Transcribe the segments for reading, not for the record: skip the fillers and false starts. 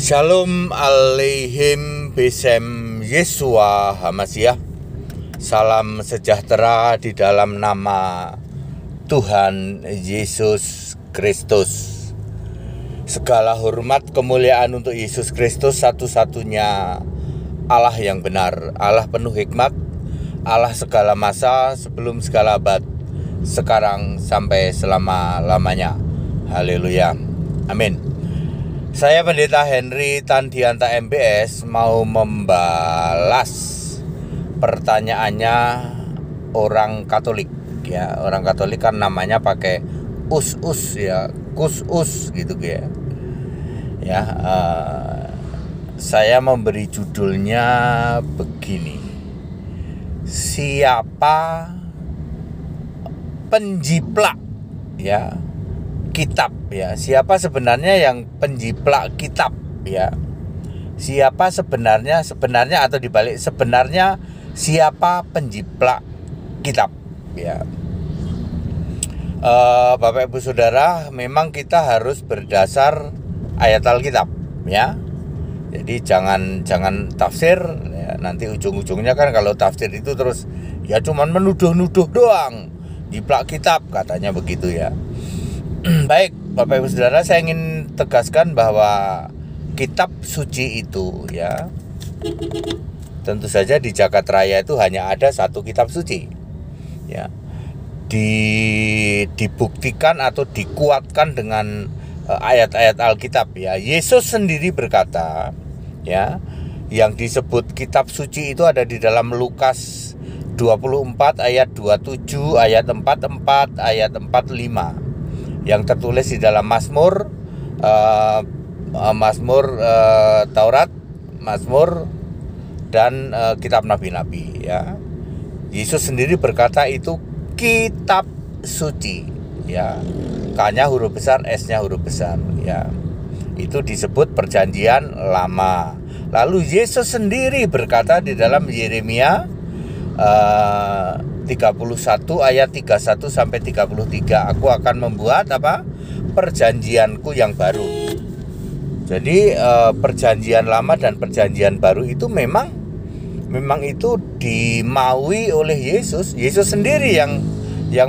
Shalom alaihim besem Yesua Hamasiah. Salam sejahtera di dalam nama Tuhan Yesus Kristus. Segala hormat kemuliaan untuk Yesus Kristus, satu-satunya Allah yang benar, Allah penuh hikmat, Allah segala masa, sebelum segala abad, sekarang sampai selama-lamanya. Haleluya. Amin. Saya Pendeta Henry Tandianta MBS mau membalas pertanyaannya orang Katolik ya. Orang Katolik kan namanya pakai us ya, kus gitu ya. Ya, saya memberi judulnya begini. Siapa penjiplak ya kitab ya? Siapa sebenarnya yang penjiplak kitab ya? Siapa sebenarnya atau dibalik, sebenarnya siapa penjiplak kitab ya? Bapak Ibu Saudara, memang kita harus berdasar ayat Alkitab ya. Jadi jangan tafsir ya, nanti ujung-ujungnya kan kalau tafsir itu terus ya cuman menuduh-nuduh doang, jiplak kitab katanya begitu ya. Baik, Bapak Ibu Saudara, saya ingin tegaskan bahwa kitab suci itu ya, tentu saja di jagat raya itu hanya ada satu kitab suci ya. Dibuktikan atau dikuatkan dengan ayat-ayat Alkitab ya. Yesus sendiri berkata ya, yang disebut kitab suci itu ada di dalam Lukas 24 ayat 27, ayat 44, ayat 45. Yang tertulis di dalam Mazmur, Taurat, Mazmur, dan kitab nabi-nabi ya. Yesus sendiri berkata itu kitab suci ya. K-nya huruf besar, S-nya huruf besar ya. Itu disebut perjanjian lama. Lalu Yesus sendiri berkata di dalam Yeremia 31 ayat 31 sampai 33, aku akan membuat perjanjianku yang baru. Jadi perjanjian lama dan perjanjian baru itu memang itu dimaui oleh Yesus. Yesus sendiri yang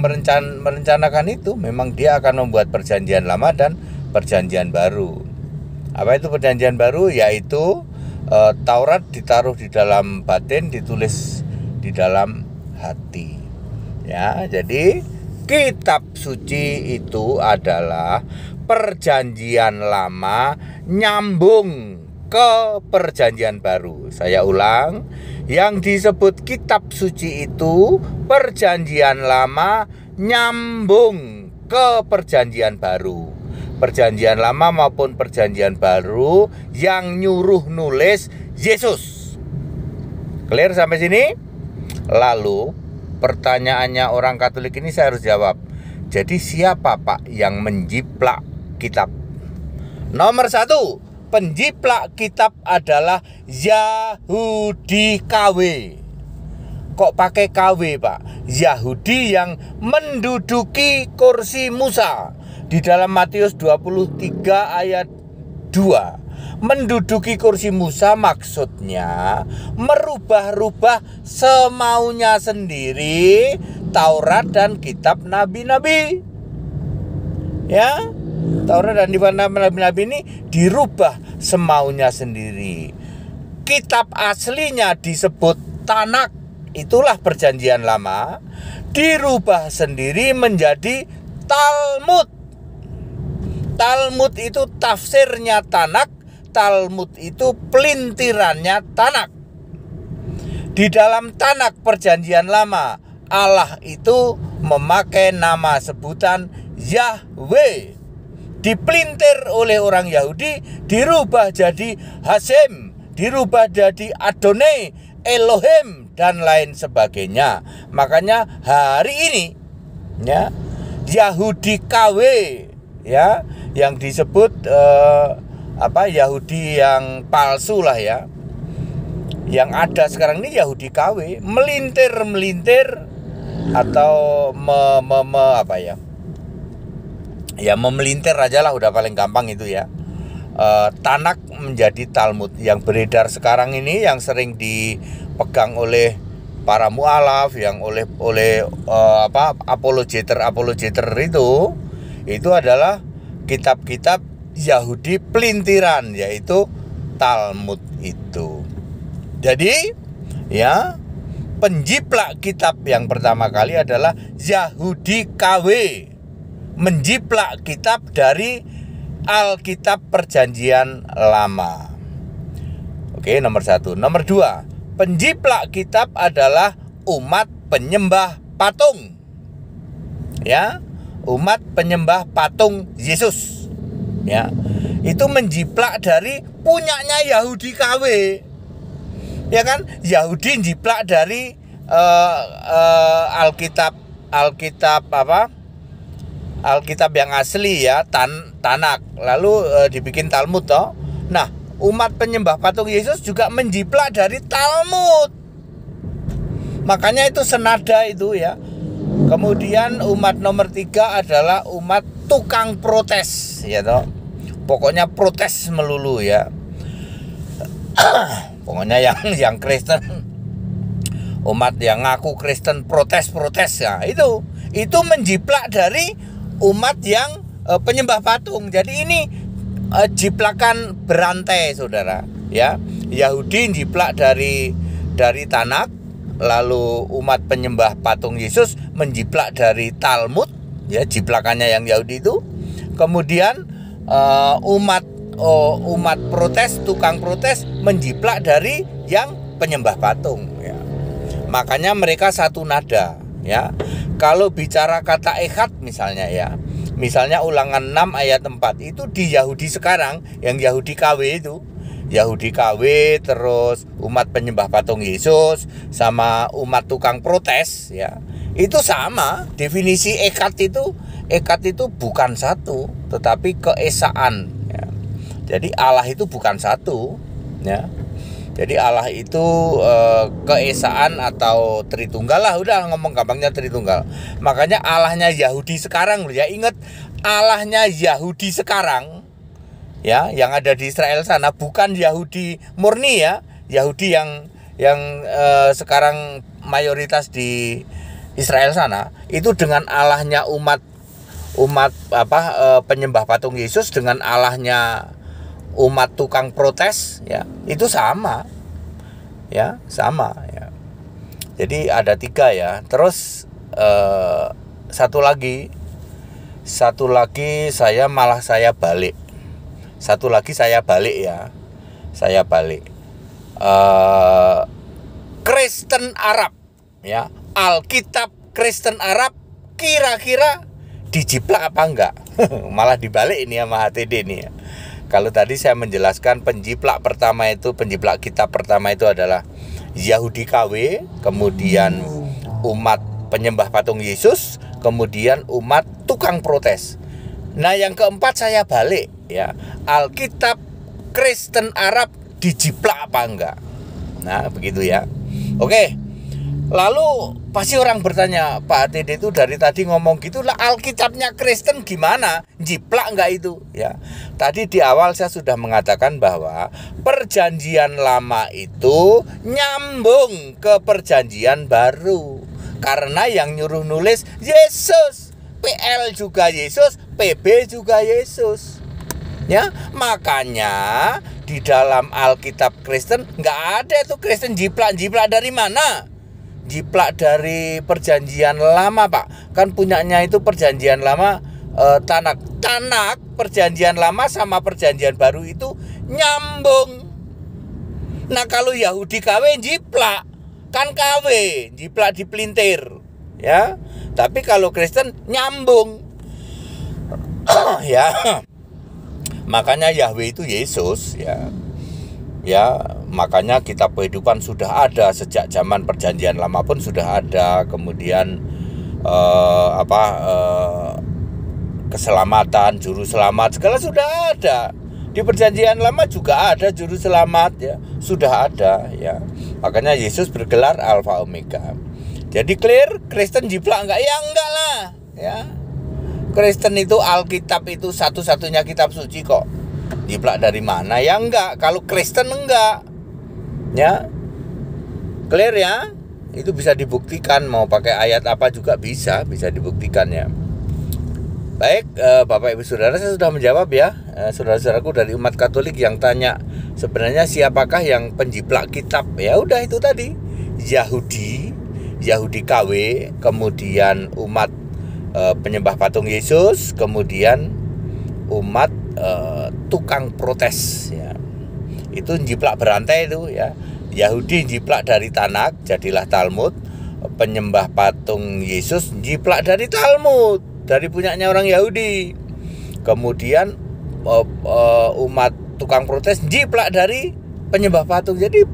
merencanakan itu. Memang dia akan membuat perjanjian lama dan perjanjian baru. Apa itu perjanjian baru? Yaitu Taurat ditaruh di dalam batin, ditulis di dalam hati ya. Jadi kitab suci itu adalah perjanjian lama nyambung ke perjanjian baru. Saya ulang, yang disebut kitab suci itu perjanjian lama nyambung ke perjanjian baru. Perjanjian lama maupun perjanjian baru yang nyuruh nulis Yesus. Clear sampai sini? Lalu pertanyaannya orang Katolik ini saya harus jawab. Jadi siapa Pak yang menjiplak kitab? Nomor 1, penjiplak kitab adalah Yahudi KW. Kok pakai KW Pak? Yahudi yang menduduki kursi Musa. Di dalam Matius 23 ayat 2. Menduduki kursi Musa maksudnya merubah-rubah semaunya sendiri Taurat dan kitab nabi-nabi ya. Taurat dan kitab nabi-nabi ini dirubah semaunya sendiri. Kitab aslinya disebut Tanak, itulah perjanjian lama, dirubah sendiri menjadi Talmud. Talmud itu tafsirnya Tanak, Talmud itu pelintirannya Tanak. Di dalam Tanak perjanjian lama, Allah itu memakai nama sebutan Yahweh. Dipelintir oleh orang Yahudi, dirubah jadi Hashem, dirubah jadi Adonai, Elohim, dan lain sebagainya. Makanya hari ini ya, Yahudi KW ya, yang disebut Yahudi yang palsu lah ya. Yang ada sekarang ini Yahudi KW, melintir atau memelintir aja lah, udah paling gampang itu ya. Tanak menjadi Talmud. Yang beredar sekarang ini, yang sering dipegang oleh para mualaf, yang oleh apologeter itu adalah kitab-kitab Yahudi pelintiran, yaitu Talmud itu. Jadi ya, penjiplak kitab yang pertama kali adalah Yahudi KW, menjiplak kitab dari Alkitab Perjanjian Lama. Oke, nomor 1. Nomor 2, penjiplak kitab adalah umat penyembah patung. Ya, umat penyembah patung Yesus. Ya, itu menjiplak dari punyanya Yahudi KW. Ya kan, Yahudi jiplak dari Alkitab yang asli ya, Tanak, lalu dibikin Talmud toh. Nah, umat penyembah patung Yesus juga menjiplak dari Talmud. Makanya itu senada itu ya. Kemudian umat nomor 3 adalah umat tukang protes ya toh. Pokoknya protes melulu ya. Pokoknya yang Kristen, umat yang ngaku Kristen protes ya, itu menjiplak dari umat yang penyembah patung. Jadi ini jiplakan berantai, saudara. Ya, Yahudi jiplak dari Tanak, lalu umat penyembah patung Yesus menjiplak dari Talmud, ya, jiplakannya yang Yahudi itu. Kemudian umat protes, tukang protes menjiplak dari yang penyembah patung ya. Makanya mereka satu nada ya. Kalau bicara kata echad misalnya ya, misalnya Ulangan 6 ayat 4 itu di Yahudi sekarang, yang Yahudi KW itu, Yahudi KW, terus umat penyembah patung Yesus sama umat tukang protes ya, itu sama. Definisi echad itu bukan satu, tetapi keesaan ya. Jadi Allah itu bukan satu ya. Jadi Allah itu keesaan atau Tritunggal lah, udah ngomong gampangnya Tritunggal. Makanya Allahnya Yahudi sekarang ya, ingat, Allahnya Yahudi sekarang ya, yang ada di Israel sana, bukan Yahudi murni ya. Yahudi yang sekarang mayoritas di Israel sana, itu dengan Allahnya umat penyembah patung Yesus, dengan Allahnya umat tukang protes ya, itu sama ya, sama ya. Jadi ada 3 ya. Terus satu lagi saya balik. Satu lagi saya balik ya. Saya balik. Kristen Arab ya, Alkitab Kristen Arab kira-kira dijiplak apa enggak? Malah dibalik ini sama HTD nih ya. Kalau tadi saya menjelaskan penjiplak kitab pertama itu adalah Yahudi KW, kemudian umat penyembah patung Yesus, kemudian umat tukang protes. Nah, yang keempat saya balik ya, Alkitab Kristen Arab dijiplak apa enggak? Nah, begitu ya. Oke. Lalu pasti orang bertanya, Pak ATD itu dari tadi ngomong gitu lah, Alkitabnya Kristen gimana? Jiplak enggak itu? Ya. Tadi di awal saya sudah mengatakan bahwa Perjanjian Lama itu nyambung ke Perjanjian Baru. Karena yang nyuruh nulis Yesus. PL juga Yesus, PB juga Yesus. Ya, makanya di dalam Alkitab Kristen enggak ada itu Kristen jiplak dari mana? Jiplak dari Perjanjian Lama, Pak. Kan punyanya itu Perjanjian Lama, Tanak Perjanjian Lama sama Perjanjian Baru itu nyambung. Nah, kalau Yahudi KW jiplak, kan KW jiplak dipelintir ya. Tapi kalau Kristen nyambung ya. Makanya Yahweh itu Yesus ya. Ya, makanya kitab kehidupan sudah ada sejak zaman Perjanjian Lama pun sudah ada. Kemudian keselamatan, juru selamat, segala sudah ada. Di Perjanjian Lama juga ada juru selamat ya, sudah ada ya. Makanya Yesus bergelar Alfa Omega. Jadi clear, Kristen jiplak enggak? Ya enggak lah ya. Kristen itu Alkitab itu satu-satunya kitab suci kok. Jiplak dari mana? Ya enggak, kalau Kristen enggak. Ya. Clear ya? Itu bisa dibuktikan, mau pakai ayat apa juga bisa dibuktikan ya. Baik, Bapak Ibu Saudara, saya sudah menjawab ya. Saudara-saudaraku dari umat Katolik yang tanya sebenarnya siapakah yang penjiplak kitab? Ya udah itu tadi. Yahudi KW, kemudian umat penyembah patung Yesus, kemudian umat tukang protes ya. Itu jiplak berantai itu ya. Yahudi jiplak dari Tanakh, jadilah Talmud. Penyembah patung Yesus jiplak dari Talmud, dari punyanya orang Yahudi. Kemudian umat tukang protes jiplak dari penyembah patung. Jadi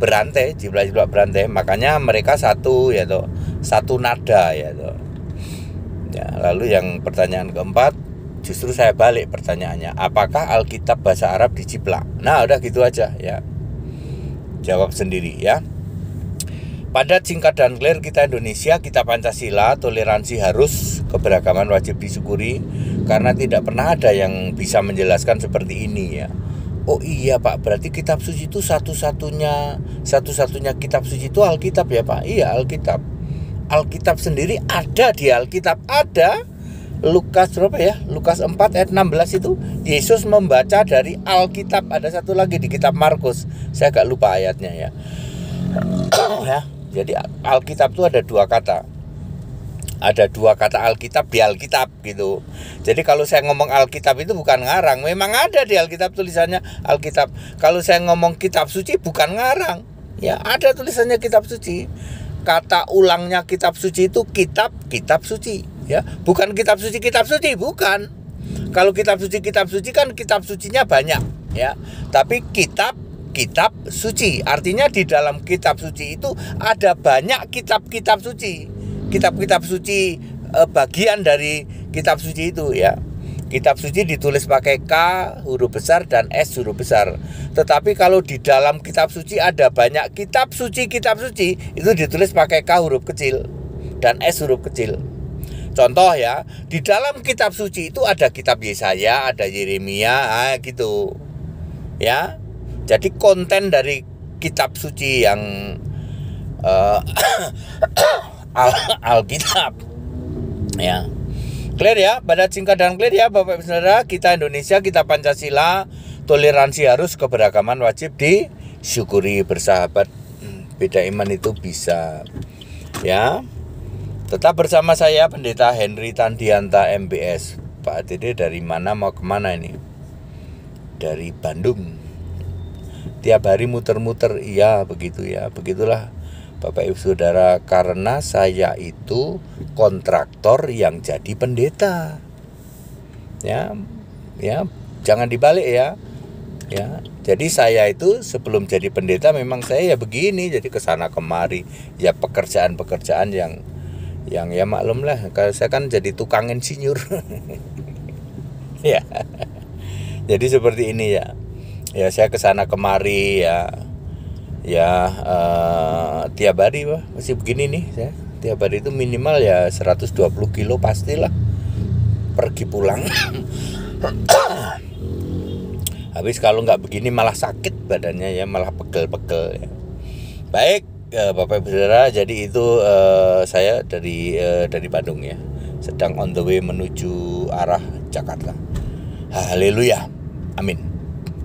berantai, jiplak berantai. Makanya mereka satu ya toh, satu nada ya toh. Ya, lalu yang pertanyaan keempat, justru saya balik pertanyaannya, apakah Alkitab bahasa Arab dijiplak? Nah, udah gitu aja ya. Jawab sendiri ya. Padat, singkat, dan clear. Kita Indonesia, kita Pancasila, toleransi harus, keberagaman wajib disyukuri, karena tidak pernah ada yang bisa menjelaskan seperti ini ya. Oh iya Pak, berarti kitab suci itu satu-satunya kitab suci itu Alkitab ya Pak? Iya, Alkitab. Alkitab sendiri ada di Alkitab, ada. Lukas berapa ya? Lukas 4 ayat 16 itu Yesus membaca dari Alkitab. Ada satu lagi di kitab Markus, saya agak lupa ayatnya ya. Ya, jadi Alkitab itu ada dua kata. Ada dua kata Alkitab di Alkitab gitu. Jadi kalau saya ngomong Alkitab itu bukan ngarang, memang ada di Alkitab tulisannya Alkitab. Kalau saya ngomong kitab suci bukan ngarang. Ya, ada tulisannya kitab suci. Kata ulangnya kitab suci itu kitab suci ya, bukan kitab suci bukan. Kalau kitab suci kan kitab sucinya banyak ya, tapi kitab suci artinya di dalam kitab suci itu ada banyak kitab suci, kitab suci bagian dari kitab suci itu ya. Kitab suci ditulis pakai K huruf besar dan S huruf besar. Tetapi kalau di dalam kitab suci ada banyak kitab suci itu ditulis pakai K huruf kecil dan S huruf kecil. Contoh ya, di dalam kitab suci itu ada kitab Yesaya, ada Yeremia, gitu. Ya. Jadi konten dari kitab suci yang Alkitab. Ya. Clear ya, padat, singkat, dan clear ya Bapak Ibu Saudara. Kita Indonesia, kita Pancasila, toleransi harus, keberagaman wajib disyukuri. Bersahabat, beda iman itu bisa ya. Tetap bersama saya Pendeta Henry Tandianta MBS. Pak Dede dari mana mau kemana ini? Dari Bandung. Tiap hari muter-muter, iya begitu ya. Begitulah Bapak Ibu Saudara, karena saya itu kontraktor yang jadi pendeta. Ya, jangan dibalik ya. Ya, jadi saya itu sebelum jadi pendeta memang saya ya begini, jadi kesana kemari, ya pekerjaan yang ya maklum lah. Kalau saya kan jadi tukang insinyur. Ya, jadi seperti ini ya. Ya saya kesana kemari ya. Ya tiap hari masih begini nih saya. Tiap hari itu minimal ya 120 kilo pastilah pergi pulang. Habis kalau nggak begini malah sakit badannya ya, malah pegel-pegel ya. Baik Bapak Ibu Saudara, jadi itu saya dari Bandung ya, sedang on the way menuju arah Jakarta. Haleluya, amin.